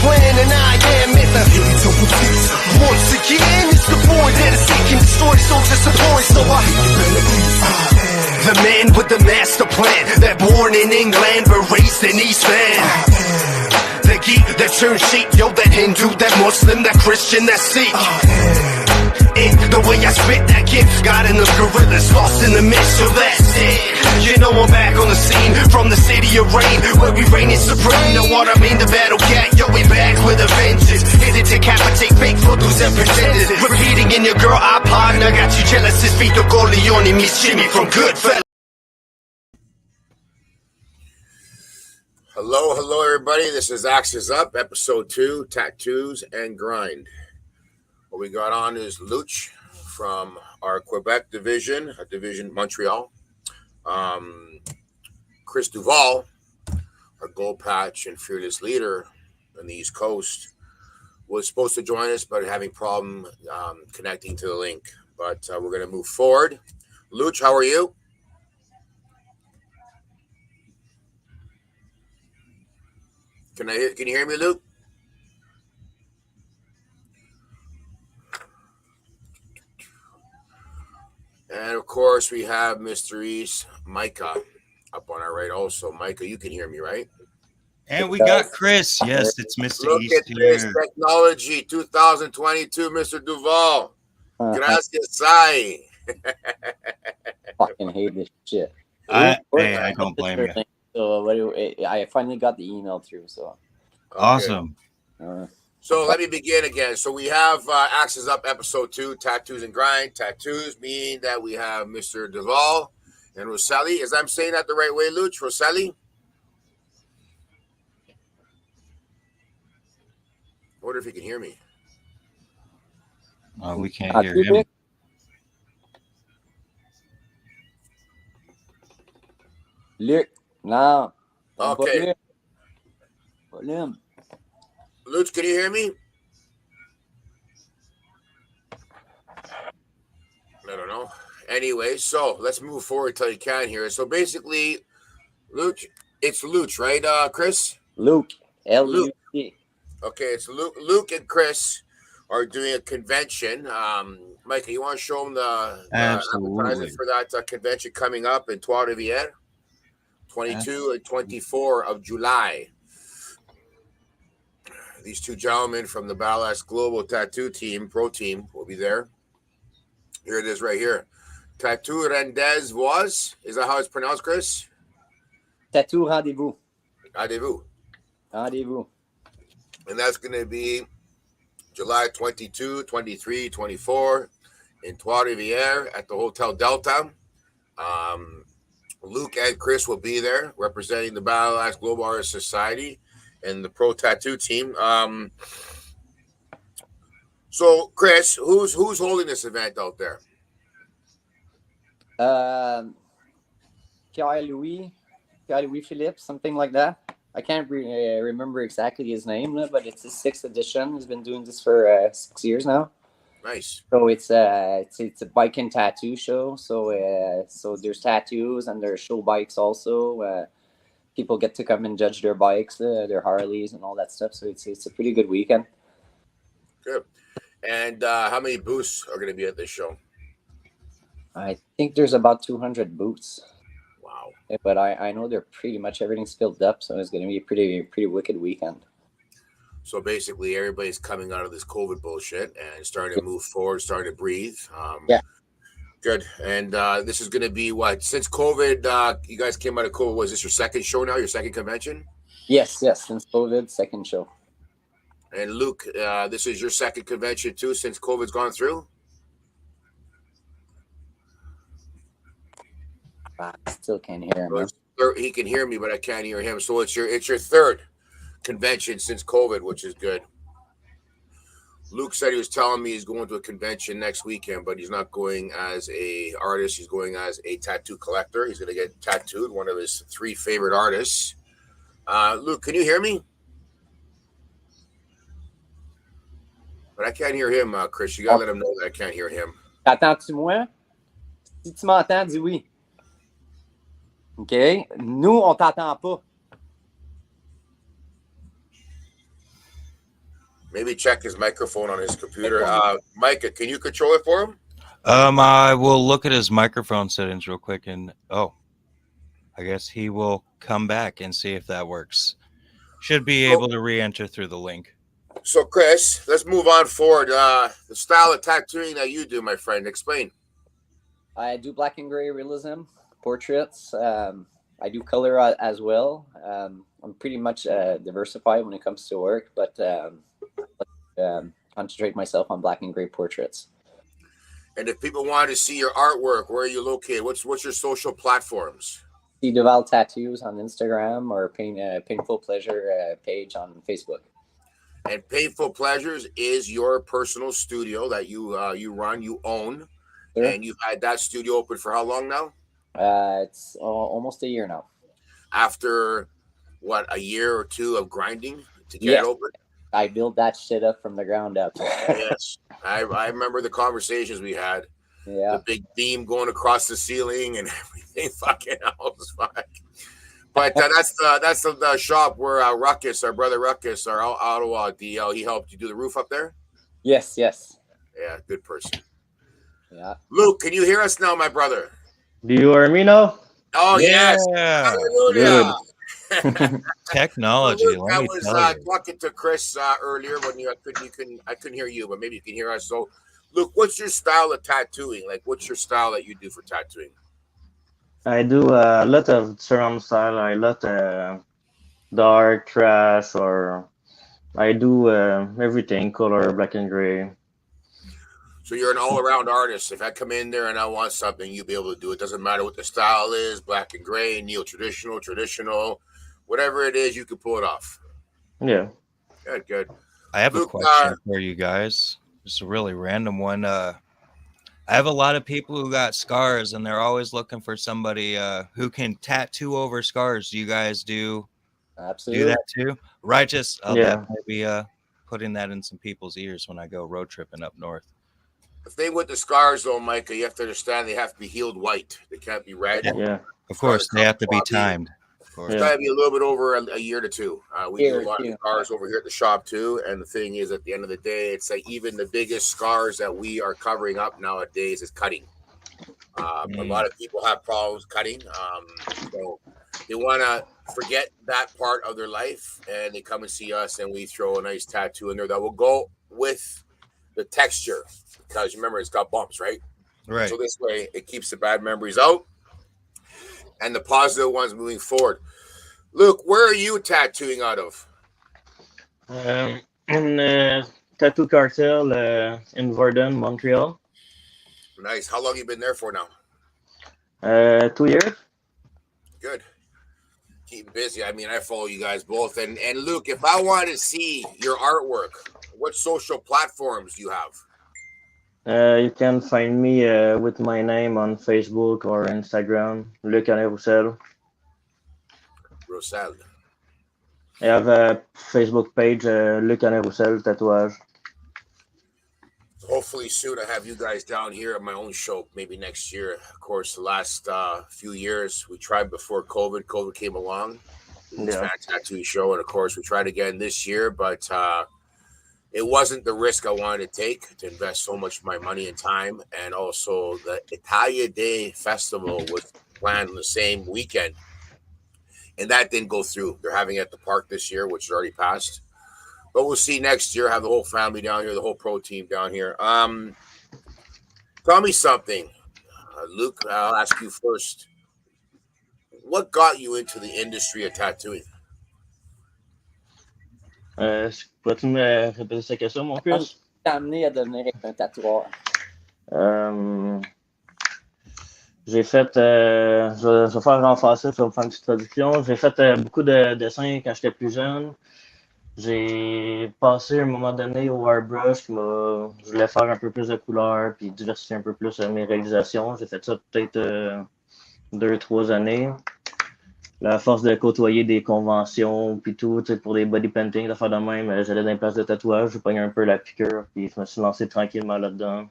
plan, and I am it. Once again, it's the boy that is seeking destroy, so disappointed. So I the man with the master plan, that born in England but raised in East Van. The geek that turned sheep, yo, that Hindu, that Muslim, that Christian, that Sikh. The way I spit that gift, got in the gorillas, lost in the mist, so that's it. You know I'm back on the scene, from the city of rain, where we reign is supreme. Know what I mean? The battle cat, yo, we back with a vengeance. Hit it, decapitate fake photos and pretenders. Repeating in your girl iPod, now got you jealous. It's Vito Corleone meets Jimmy from Goodfellas. Hello, everybody. This is AXES Up, episode 2, Tattoos and Grind. What we got on is Luch from our Quebec division, Montreal. Chris Duval, our gold patch and fearless leader on the East Coast, was supposed to join us, but having problem connecting to the link. But we're going to move forward. Luch, how are you? Can you hear me, Luke? And of course, we have Mr. East, Micah, up on our right also. Micah, you can hear me, right? And we got Chris. Yes, it's Mr. Look East at here. this technology, 2022, Mr. Duval. Gracias, Sai. Fucking hate this shit. I don't blame you. So I finally got the email through. So awesome. So let me begin again. So we have AXES Up episode 2, Tattoos and Grind. Tattoos mean that we have Mr. Duval and Rosselli. Is I'm saying that the right way, Luch? Rosselli? I wonder if he can hear me. We can't hear him. Look, now. Okay. Volume. Luch, can you hear me? I don't know. Anyway, so let's move forward till you can hear it. So basically, Luch, it's Luch, right, Chris? Luke. L-U-C. Okay, it's Luke and Chris are doing a convention. Micah, you want to show them the advertisement for that convention coming up in Trois-Rivières? 22 and 24 of July. These two gentlemen from the BaxGlobal Tattoo team, pro team, will be there. Here it is right here. Tattoo Rendezvous. Is that how it's pronounced, Chris? Tattoo Rendezvous. Rendezvous. And that's going to be July 22, 23, 24 in Trois-Rivières at the Hotel Delta. Luke and Chris will be there representing the BaxGlobal Artist Society and the pro tattoo team. So, Chris, who's holding this event out there? Pierre-Louis Philippe, something like that. I can't remember exactly his name, but it's his 6th edition. He's been doing this for 6 years now. Nice. So it's a bike and tattoo show. So there's tattoos and there's show bikes also. People get to come and judge their bikes, their Harleys, and all that stuff. So it's a pretty good weekend. Good. And how many booths are going to be at this show? I think there's about 200 booths. Wow. But I know they're pretty much everything's filled up, so it's going to be a pretty wicked weekend. So basically, everybody's coming out of this COVID bullshit and starting to move forward, starting to breathe. Yeah. Good. And this is going to be what? Since COVID, you guys came out of COVID, was this your second show now, your second convention? Yes. Since COVID, second show. And Luke, this is your second convention too since COVID's gone through? I still can't hear him. He can hear me, but I can't hear him. So it's your third convention since COVID, which is good. Luke said he was telling me he's going to a convention next weekend, but he's not going as a artist. He's going as a tattoo collector. He's going to get tattooed, one of his 3 favorite artists. Luke, can you hear me? But I can't hear him, Chris. You got to let him know that I can't hear him. T'entends-tu moi? Si tu m'entends, dis oui. OK? Nous, on t'entend pas. Maybe check his microphone on his computer. Micah, can you control it for him? I will look at his microphone settings real quick, and I guess he will come back and see if that works. Should be able to re-enter through the link. So, Chris, let's move on forward. The style of tattooing that you do, my friend, explain. I do black and gray realism portraits. I do color as well. I'm pretty much diversified when it comes to work, but concentrate myself on black and gray portraits. And if people want to see your artwork, where are you located? What's your social platforms? See Duval Tattoos on Instagram or Painful Pleasure page on Facebook. And Painful Pleasures is your personal studio that you run, you own. Sure. And you've had that studio open for how long now? It's almost a year now. After what, a year or two of grinding to get it open? I built that shit up from the ground up. Yes, I remember the conversations we had. Yeah, the big beam going across the ceiling and everything. Fucking hell, fuck. But that's the shop where Ruckus, our brother Ruckus, our Ottawa DL, he helped you do the roof up there. Yes. Yeah, good person. Yeah. Luke, can you hear us now, my brother? Do you hear me now? Oh yes. Hallelujah. Technology. Luke, I was talking to Chris earlier when I couldn't hear you, but maybe you can hear us. So, Luke, what's your style of tattooing? Like, what's your style that you do for tattooing? I do a lot of surround style. I lot dark, trash, or I do everything, color, black and gray. So you're an all-around artist. If I come in there and I want something, you'll be able to do it. Doesn't matter what the style is, black and gray, traditional, whatever it is, you can pull it off. Yeah. Good. I have a question for you guys. Just a really random one. I have a lot of people who got scars, and they're always looking for somebody who can tattoo over scars. Do you guys do that too? Righteous. I'll definitely be putting that in some people's ears when I go road tripping up north. The thing with the scars, though, Micah, you have to understand they have to be healed white. They can't be red. Yeah. Of course, they have to be timed. It's got to be a little bit over a year to two. We do a lot of scars over here at the shop too. And the thing is, at the end of the day, it's like even the biggest scars that we are covering up nowadays is cutting. A lot of people have problems cutting. So they want to forget that part of their life, and they come and see us, and we throw a nice tattoo in there that will go with the texture. Because remember, it's got bumps, right? Right. So this way, it keeps the bad memories out and the positive ones moving forward. Luke, where are you tattooing out of? In Tattoo Cartel in Verdun, Montreal. Nice. How long have you been there for now? 2 years. Good. Keep busy. I mean, I follow you guys both. And Luke, if I want to see your artwork, what social platforms do you have? You can find me with my name on Facebook or Instagram, Luc Alain Roussel. Roussel. I have a Facebook page, Luc Alain Roussel Tatouage. Hopefully soon I have you guys down here at my own show, maybe next year. Of course, the last few years we tried before COVID. COVID came along. Tattoo show, and of course we tried again this year, but it wasn't the risk I wanted to take to invest so much of my money and time. And also the Italia Day Festival was planned on the same weekend. And that didn't go through. They're having it at the park this year, which is already passed. But we'll see next year. Have the whole family down here, the whole pro team down here. Tell me something. Luke, I'll ask you first. What got you into the industry of tattooing? Peux-tu me répéter cette question, mon Chris? T'as amené à devenir un tatoueur? J'ai fait, je vais faire en français, je vais faire une petite traduction. J'ai fait beaucoup de dessins quand j'étais plus jeune. J'ai passé à un moment donné au airbrush, je voulais faire un peu plus de couleurs puis diversifier un peu plus mes réalisations. J'ai fait ça peut-être 2-3 années. À force de côtoyer des conventions puis tout, pour des body painting, de faire de même, j'allais dans les places de tatouage, je pognais un peu la piqûre puis je me suis lancé tranquillement là-dedans.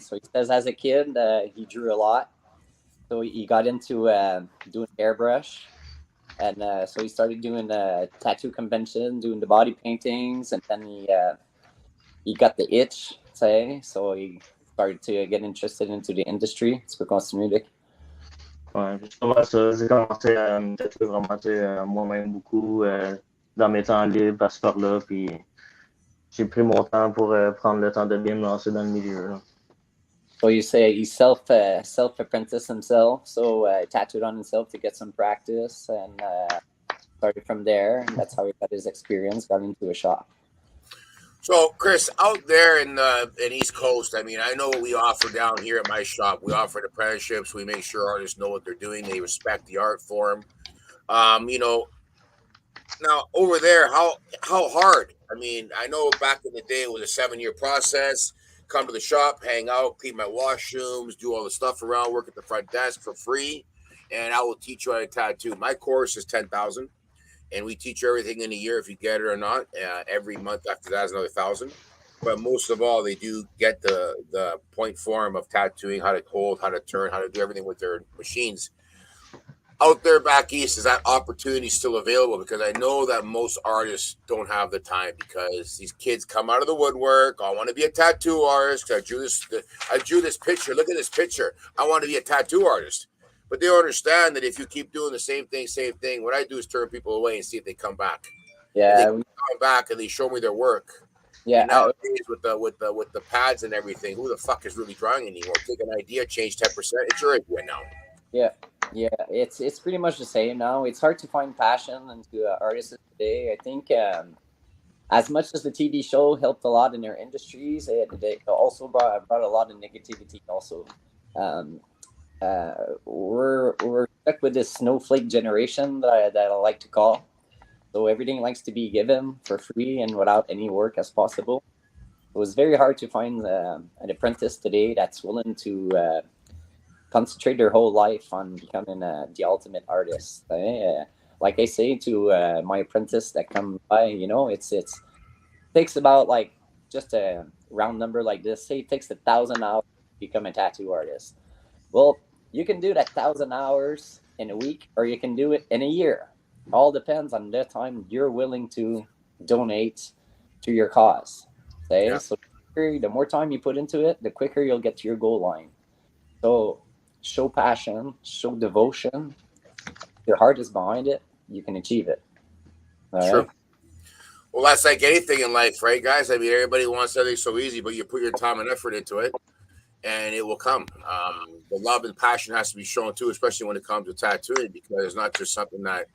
So he says as a kid, he drew a lot. So he got into doing airbrush. And so he started doing tattoo convention, doing the body paintings, and then he got the itch, say, so he started to get interested into the industry. C'est pour continuer. Ouais, justement, ça, j'ai commencé à me tatouer vraiment moi-même beaucoup dans mes temps libres, par-ci par-là, puis j'ai pris mon temps pour prendre le temps de bien me lancer dans le milieu. Là. So you say he self-apprenticed himself, so tattooed on himself to get some practice, and started from there, and that's how he got his experience, got into a shop. So, Chris, out there in East Coast, I mean, I know what we offer down here at my shop. We offer apprenticeships. We make sure artists know what they're doing. They respect the art form. You know, now over there, how hard? I mean, I know back in the day it was a 7-year process. Come to the shop, hang out, clean my washrooms, do all the stuff around, work at the front desk for free, and I will teach you how to tattoo. My course is $10,000. And we teach you everything in a year if you get it or not. Every month after that is another $1,000. But most of all, they do get the point form of tattooing, how to hold, how to turn, how to do everything with their machines. Out there back east, is that opportunity still available? Because I know that most artists don't have the time because these kids come out of the woodwork. I want to be a tattoo artist. I drew this picture. Look at this picture. I want to be a tattoo artist. But they don't understand that if you keep doing the same thing, what I do is turn people away and see if they come back. Yeah, and they come back and they show me their work. Yeah. And nowadays with the pads and everything, who the fuck is really drawing anymore? Take an idea, change 10%. It's your idea now. Yeah. It's pretty much the same now. It's hard to find passion into artists today. I think as much as the TV show helped a lot in their industries, they also brought a lot of negativity. Also. We're stuck with this snowflake generation that I like to call. So everything likes to be given for free and without any work as possible. It was very hard to find an apprentice today that's willing to concentrate their whole life on becoming the ultimate artist. Like I say to my apprentice that come by, it takes about like just a round number like this. Say it takes 1,000 hours to become a tattoo artist. Well, you can do that 1,000 hours in a week, or you can do it in a year. All depends on the time you're willing to donate to your cause. Okay? Yeah. So the more time you put into it, the quicker you'll get to your goal line. So show passion, show devotion. If your heart is behind it, you can achieve it. All sure. Right? Well, that's like anything in life, right, guys? I mean, everybody wants everything so easy, but you put your time and effort into it, and it will come. The love and passion has to be shown too, especially when it comes to tattooing, because it's not just something that,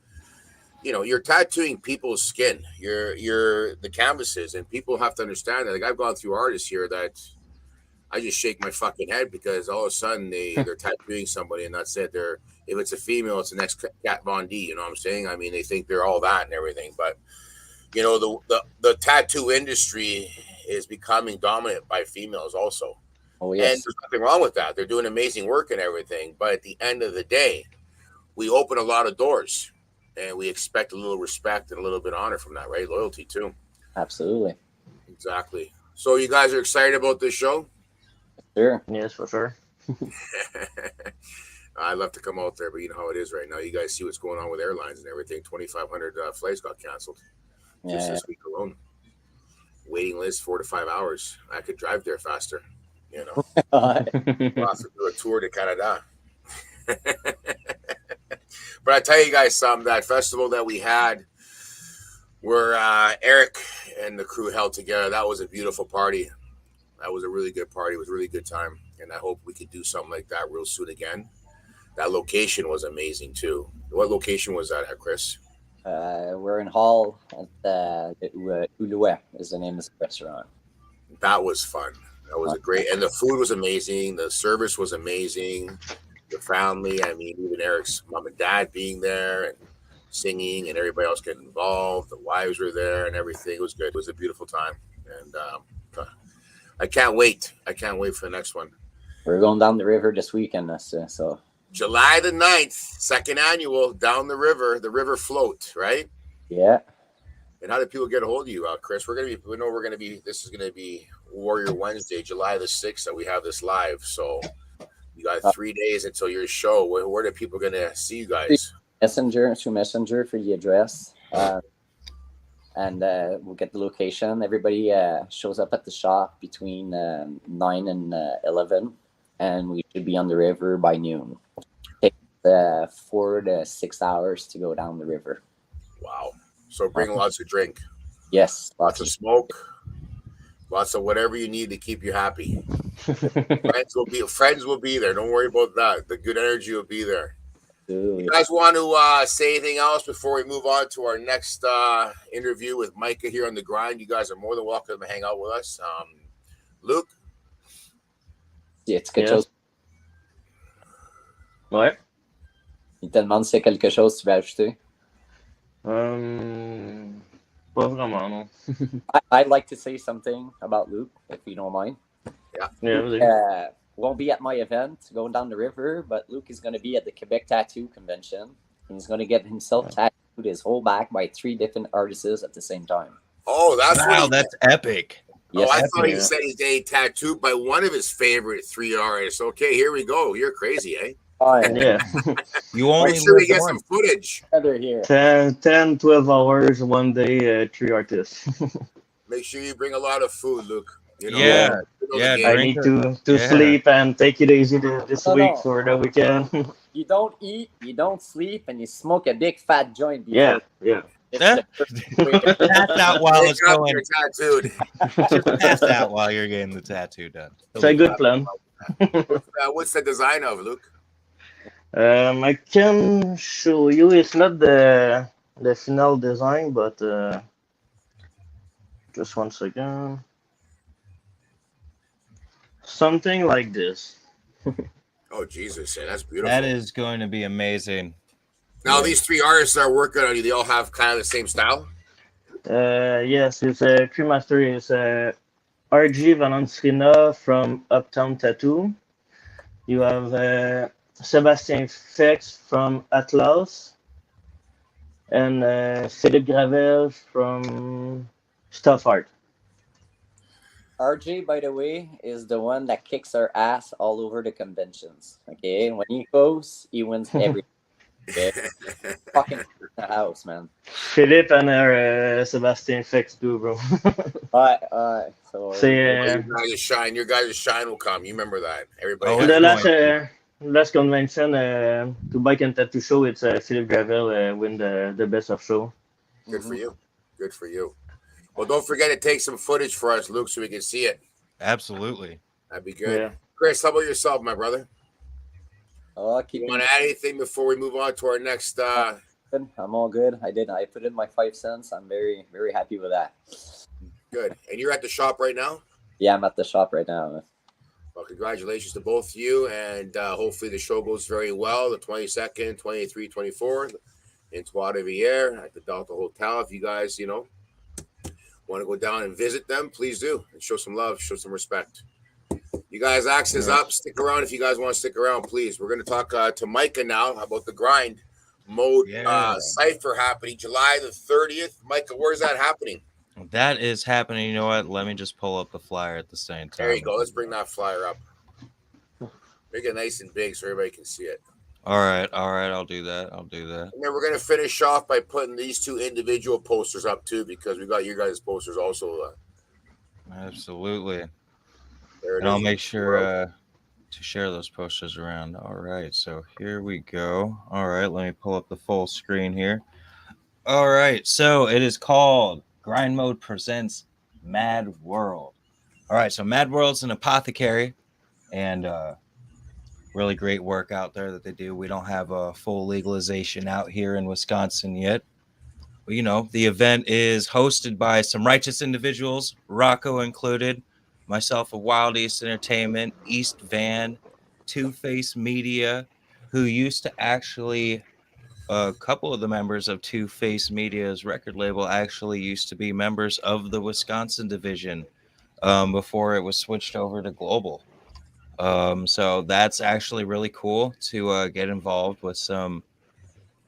you're tattooing people's skin. You're the canvases, and people have to understand that. Like, I've gone through artists here that I just shake my fucking head because all of a sudden they're tattooing somebody, and that's it. If it's a female, it's the next Kat Von D. You know what I'm saying? I mean, they think they're all that and everything, but the tattoo industry is becoming dominant by females also. Oh, yes. And there's nothing wrong with that. They're doing amazing work and everything. But at the end of the day, we open a lot of doors, and we expect a little respect and a little bit of honor from that, right? Loyalty too. Absolutely. Exactly. So you guys are excited about this show? Sure. Yes, for sure. I'd love to come out there, but you know how it is right now. You guys see what's going on with airlines and everything. 2,500 flights got canceled just this week alone. Waiting list 4 to 5 hours. I could drive there faster. We'll have to do a tour to Canada. But I tell you guys something, that festival that we had where Eric and the crew held together, that was a beautiful party. That was a really good party. It was a really good time. And I hope we could do something like that real soon again. That location was amazing too. What location was that at, Chris? We're in Hall at Ulue is the name of the restaurant. That was fun. That was and the food was amazing. The service was amazing. The family, I mean, even Eric's mom and dad being there and singing and everybody else getting involved. The wives were there and everything. It was good. It was a beautiful time. And I can't wait. I can't wait for the next one. We're going down the river this weekend. So July the 9th, second annual, down the river float, right? Yeah. And how do people get a hold of you, Chris? This is going to be Warrior Wednesday, July the 6th, that we have this live. So you got 3 days until your show. Where are people going to see you guys? Messenger for the address. And we'll get the location. Everybody shows up at the shop between 9 and 11, and we should be on the river by noon. It takes 4 to 6 hours to go down the river. Wow. So bring lots of drink. Yes. Lots of smoke. Lots of whatever you need to keep you happy. Friends will be there. Don't worry about that. The good energy will be there. You guys want to say anything else before we move on to our next interview with Micah here on the grind? You guys are more than welcome to hang out with us. Luke? C'est quelque chose. Ouais. Il te demande si y a quelque chose que tu veux ajouter. Pas vraiment, non. I'd like to say something about Luke, if you don't mind. Yeah. Won't be at my event going down the river, but Luke is going to be at the Quebec Tattoo Convention. And he's going to get himself tattooed his whole back by 3 different artists at the same time. Oh, that's epic. Yes. Oh, I thought he said he's getting tattooed by one of his favorite 3 artists. Okay, here we go. You're crazy, eh? Yeah. You only make sure we get some footage. Here. 10, 12 hours, 1 day, 3 artists. Make sure you bring a lot of food, Luke. You know, I need to sleep and take it easy this week for the weekend. You don't eat, you don't sleep, and you smoke a big fat joint. Before. Yeah. Pass out while it's going. You're tattooed. Pass out while you're getting the tattoo done. It's a good plan. What's the design of, Luke? I can show you. It's not the final design, but just 1 second. Something like this. Oh, Jesus. Yeah, that's beautiful. That is going to be amazing. Now, these 3 artists that are working on you, they all have kind of the same style? Yes, it's a crew master is RG Valentina from Uptown Tattoo. You have Sebastian Fex from Atlas and Philippe Gravel from Stuff Art. RJ, by the way, is the one that kicks our ass all over the conventions. Okay, and when he goes, he wins every. Okay? Fucking the house, man. Philippe and Sebastian Fex do, bro. So your guys' shine will come. You remember that. Everybody. The last convention to Bike and Tattoo show, it's Philippe Gravel win the best of show. Good for you. Good for you. Well, don't forget to take some footage for us, Luke, so we can see it. Absolutely. That'd be good. Yeah. Chris, how about yourself, my brother? You want to add anything before we move on to our next? I'm all good. I put in my 5 cents. I'm very, very happy with that. Good. And you're at the shop right now? Yeah, I'm at the shop right now. Well, congratulations to both of you, and hopefully the show goes very well. The 22nd, 23, 24 in Trois Rivières at the Delta Hotel. If you guys, want to go down and visit them, please do, and show some love, show some respect. You guys, AXES up. Stick around if you guys want to stick around, please. We're going to talk to Micah now about the grind mode cipher happening July the 30th. Micah, where's that happening? That is happening. You know what? Let me just pull up the flyer at the same time. There you go. Let's bring that flyer up. Make it nice and big so everybody can see it. All right. I'll do that. And then we're going to finish off by putting these 2 individual posters up too, because we got your guys' posters also. Absolutely. And I'll make sure to share those posters around. All right. So here we go. All right. Let me pull up the full screen here. All right. So it is called Grind Mode Presents Mad World. All right. So Mad World's an apothecary and really great work out there that they do. We don't have a full legalization out here in Wisconsin yet. But, the event is hosted by some righteous individuals, ROCCO included, myself of Wild East Entertainment, East Van, Two-Face Media, who used to actually, a couple of the members of Two-Face Media's record label actually used to be members of the Wisconsin division before it was switched over to Global. So that's actually really cool to get involved with some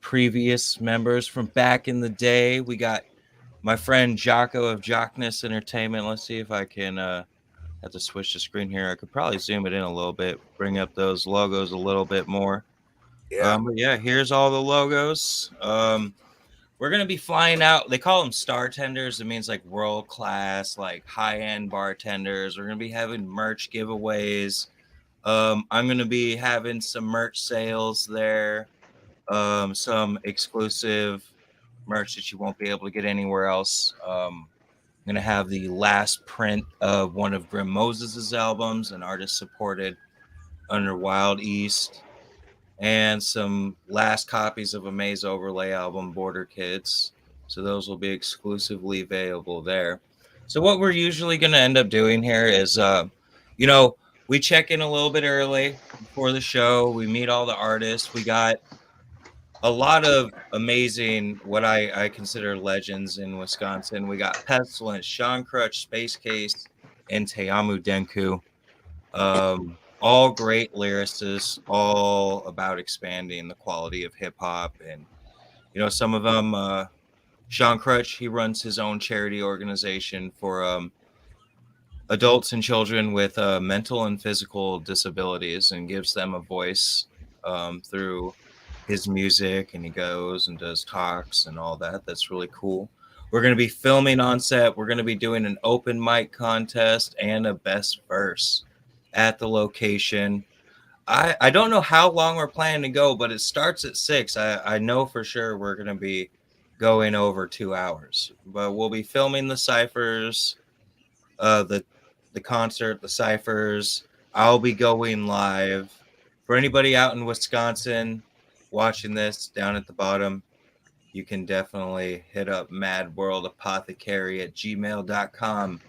previous members from back in the day. We got my friend Jocko of Jockness Entertainment. Let's see if I can have to switch the screen here. I could probably zoom it in a little bit, bring up those logos a little bit more. Yeah. But yeah, here's all the logos. We're gonna be flying out. They call them star tenders. It means like world class, like high end bartenders. We're gonna be having merch giveaways. I'm gonna be having some merch sales there. Some exclusive merch that you won't be able to get anywhere else. I'm gonna have the last print of one of Grim Moses's albums, an artist supported under Wild East, and some last copies of a Maze Overlay album, Border Kids. So those will be exclusively available there. So what we're usually going to end up doing here is, you know, we check in a little bit early before the show. We meet all the artists. We got a lot of amazing, what I consider legends in Wisconsin. We got Pestilence, Sean Crutch, Space Case, and Teamu Denku. All great lyricists, all about expanding the quality of hip hop. And, some of them, Sean Crutch, he runs his own charity organization for adults and children with mental and physical disabilities and gives them a voice through his music. And he goes and does talks and all that. That's really cool. We're going to be filming on set. We're going to be doing an open mic contest and a best verse at the location. I don't know how long we're planning to go, but it starts at 6. I know for sure we're going to be going over 2 hours, but we'll be filming the ciphers, the concert, the ciphers. I'll be going live. For anybody out in Wisconsin watching this down at the bottom, you can definitely hit up madworldapothecary@gmail.com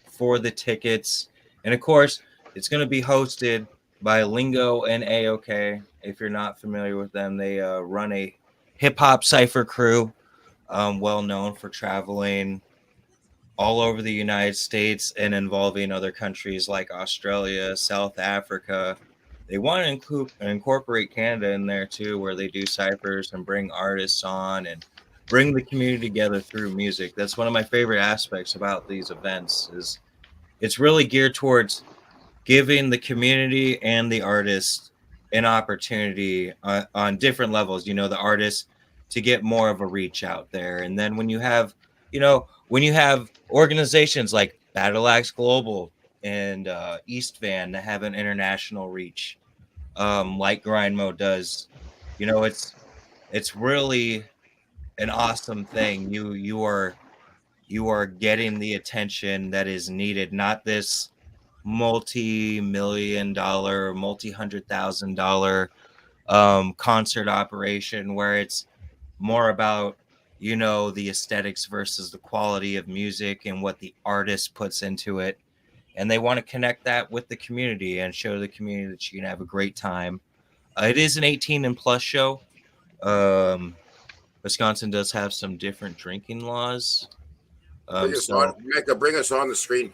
for the tickets. And of course, it's going to be hosted by Lingo and AOK. If you're not familiar with them, they run a hip hop cipher crew, well known for traveling all over the United States and involving other countries like Australia, South Africa. They want to incorporate Canada in there too, where they do ciphers and bring artists on and bring the community together through music. That's one of my favorite aspects about these events. Is it's really geared towards giving the community and the artists an opportunity on different levels. The artists to get more of a reach out there, and then when you have organizations like BaxGlobal and East Van that have an international reach, like Grindmo does, it's really an awesome thing. You are getting the attention that is needed, not this multi-million-dollar, multi-$100,000 concert operation where it's more about the aesthetics versus the quality of music and what the artist puts into it. And they want to connect that with the community and show the community that you can have a great time. It is an 18 and plus show. Wisconsin does have some different drinking laws. Bring us on, Mecca, bring us on the screen.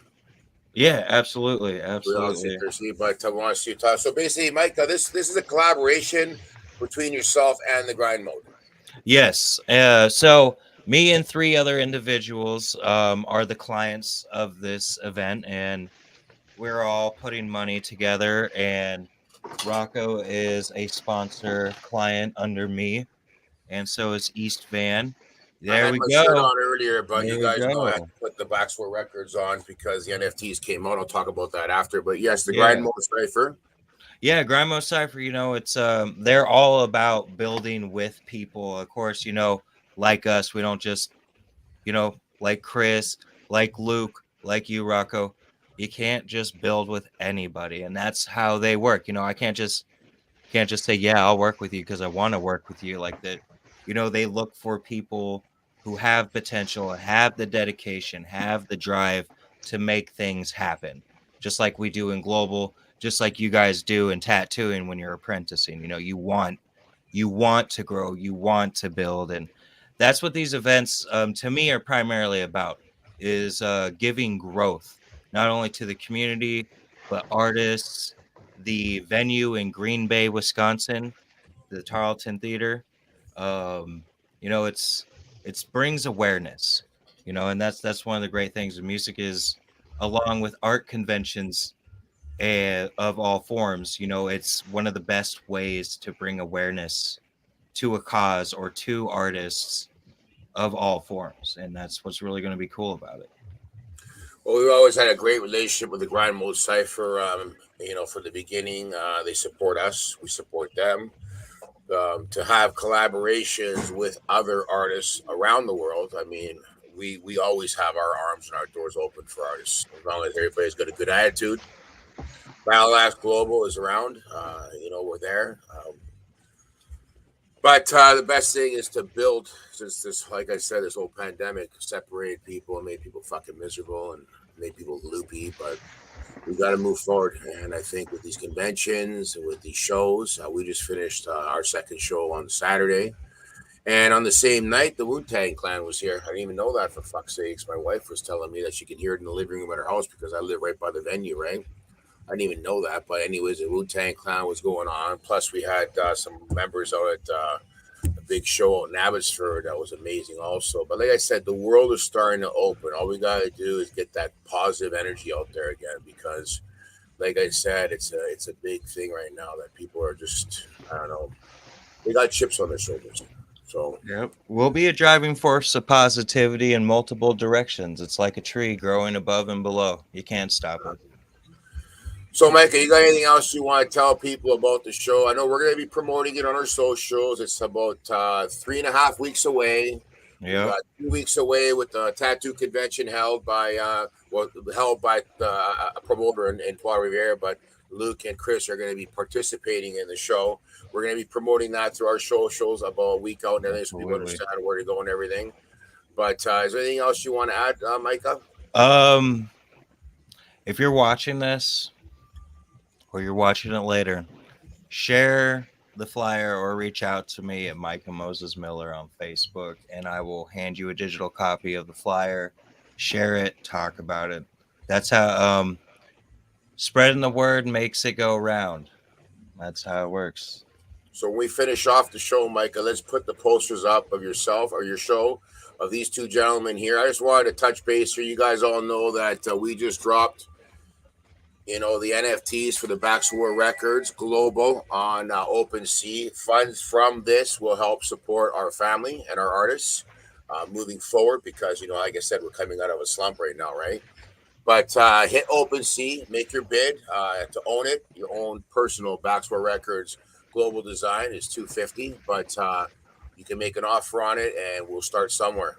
Yeah, absolutely. Absolutely. But I want to see you talk. So basically, Micah, this is a collaboration between yourself and the Grind Mode. Yes. So me and 3 other individuals are the clients of this event, and we're all putting money together. And ROCCO is a sponsor client under me, and so is East Van. There we go. Shirt on earlier, but you guys know I had to put the Backsport records on because the NFTs came out. I'll talk about that after. But yes, the Grind Mode Cipher. Yeah, Grandma Cypher, it's they're all about building with people. Of course, like us, we don't just, like Chris, like Luke, like you, Rocco. You can't just build with anybody, and that's how they work. I can't just say, yeah, I'll work with you because I want to work with you like that. They look for people who have potential, have the dedication, have the drive to make things happen, just like we do in global. Just like you guys do in tattooing when you're apprenticing. You want to grow, you want to build, and that's what these events to me are primarily about, is giving growth not only to the community but artists. The venue in Green Bay, Wisconsin, the Tarleton Theater, it's brings awareness, and that's one of the great things of music is, along with art conventions, of all forms. You know, it's one of the best ways to bring awareness to a cause or to artists of all forms, and that's what's really going to be cool about it. Well, we've always had a great relationship with the Grind Mode Cipher. From the beginning, they support us, we support them. To have collaborations with other artists around the world, I mean, we always have our arms and our doors open for artists as long as everybody's got a good attitude. BaxGlobal is around. We're there. But the best thing is to build, since this, like I said, this whole pandemic separated people and made people fucking miserable and made people loopy. But we got to move forward. And I think with these conventions and with these shows, we just finished our second show on Saturday. And on the same night, the Wu-Tang Clan was here. I didn't even know that, for fuck's sakes. My wife was telling me that she could hear it in the living room at her house because I live right by the venue, right? I didn't even know that. But anyways, the Wu-Tang Clan was going on. Plus, we had some members out at a big show out in Abbotsford. That was amazing also. But like I said, the world is starting to open. All we got to do is get that positive energy out there again because, like I said, it's a big thing right now that people are just, I don't know, they got chips on their shoulders. So yep, we'll be a driving force of positivity in multiple directions. It's like a tree growing above and below. You can't stop it. So, Micah, you got anything else you want to tell people about the show? I know we're going to be promoting it on our socials. It's about 3.5 weeks away. Yeah, 2 weeks away with the tattoo convention held by a promoter in Trois Rivières, but Luke and Chris are going to be participating in the show. We're going to be promoting that through our socials about a week out and everything, so people understand where to go and everything. But is there anything else you want to add, Micah? If you're watching this or you're watching it later, share the flyer or reach out to me at Micah Moses Miller on Facebook, and I will hand you a digital copy of the flyer. Share it, talk about it. That's how spreading the word makes it go around. That's how it works. So when we finish off the show, Micah, let's put the posters up of yourself or your show of these two gentlemen here. I just wanted to touch base here. You guys all know that we just dropped, the NFTs for the BaxGlobal Records Global on OpenSea. Funds from this will help support our family and our artists moving forward because, like I said, we're coming out of a slump right now, right? But hit OpenSea, make your bid to own it. Your own personal BaxGlobal Records Global Design is $250, but you can make an offer on it, and we'll start somewhere.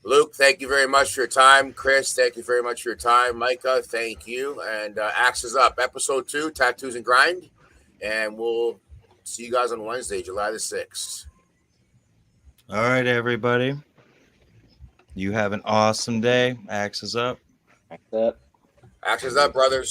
Luke, thank you very much for your time. Chris, thank you very much for your time. Micah, thank you. And AXES up, episode 2, Tattoos and Grind. And we'll see you guys on Wednesday, July the 6th. All right, everybody. You have an awesome day. AXES up. Like that. AXES up, brothers.